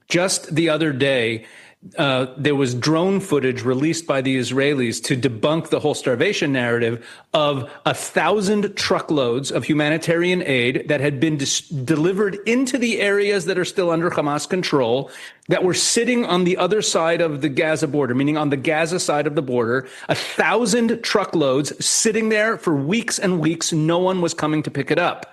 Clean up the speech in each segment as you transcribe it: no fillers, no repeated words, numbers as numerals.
Just the other day, there was drone footage released by the Israelis to debunk the whole starvation narrative of 1,000 truckloads of humanitarian aid that had been delivered into the areas that are still under Hamas control, that were sitting on the other side of the Gaza border, meaning on the Gaza side of the border. 1,000 truckloads sitting there for weeks and weeks. No one was coming to pick it up.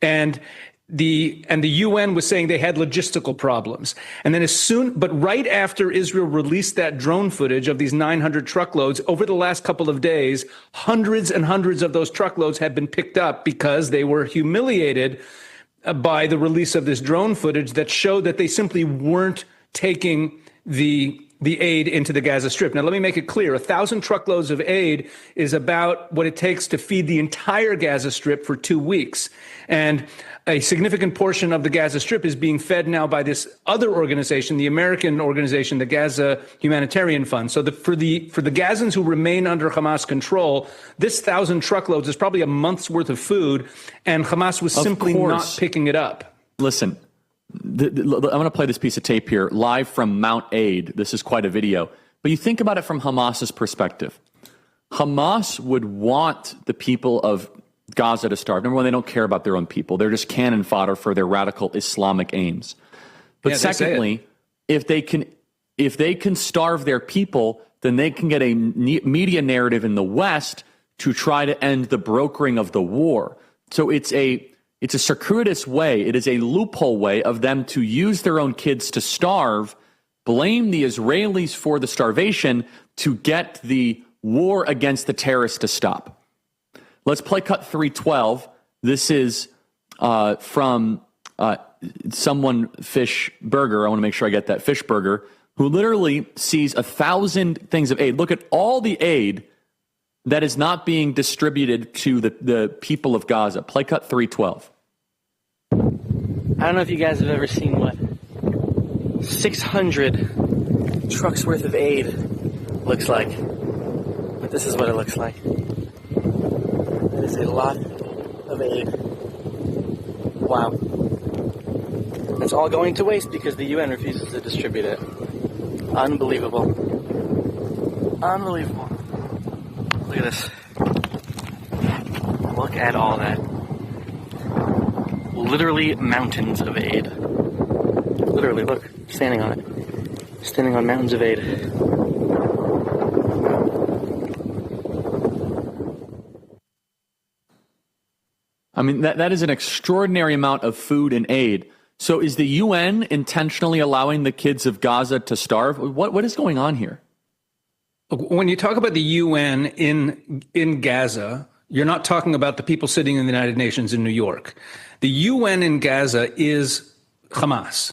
And the UN was saying they had logistical problems. And then but right after Israel released that drone footage of these 900 truckloads, over the last couple of days, hundreds and hundreds of those truckloads have been picked up because they were humiliated by the release of this drone footage that showed that they simply weren't taking the aid into the Gaza Strip. Now, let me make it clear. 1,000 truckloads of aid is about what it takes to feed the entire Gaza Strip for 2 weeks. And a significant portion of the Gaza Strip is being fed now by this other organization, the American organization, the Gaza Humanitarian Fund. So for the Gazans who remain under Hamas control, this 1,000 truckloads is probably a month's worth of food, and Hamas was simply not picking it up. Listen, I'm going to play this piece of tape here, live from Mount Aid. This is quite a video. But you think about it from Hamas's perspective. Hamas would want the people of Gaza to starve. Number one, they don't care about their own people. They're just cannon fodder for their radical Islamic aims. But yeah, secondly, if they can starve their people, then they can get a media narrative in the West to try to end the brokering of the war. So it's a circuitous way. It is a loophole way of them to use their own kids to starve, blame the Israelis for the starvation to get the war against the terrorists to stop. Let's play cut 312. This is from someone, Fish Burger. I want to make sure I get that. Fish Burger, who literally sees 1,000 things of aid. Look at all the aid that is not being distributed to the people of Gaza. Play cut 312. I don't know if you guys have ever seen what 600 trucks worth of aid looks like, but this is what it looks like. It is a lot of aid. Wow. It's all going to waste because the UN refuses to distribute it. Unbelievable. Unbelievable. Look at this. Look at all that. Literally mountains of aid. Literally, look. Standing on it. Standing on mountains of aid. I mean, that is an extraordinary amount of food and aid. So is the UN intentionally allowing the kids of Gaza to starve? What is going on here? When you talk about the UN in Gaza, you're not talking about the people sitting in the United Nations in New York. The UN in Gaza is Hamas.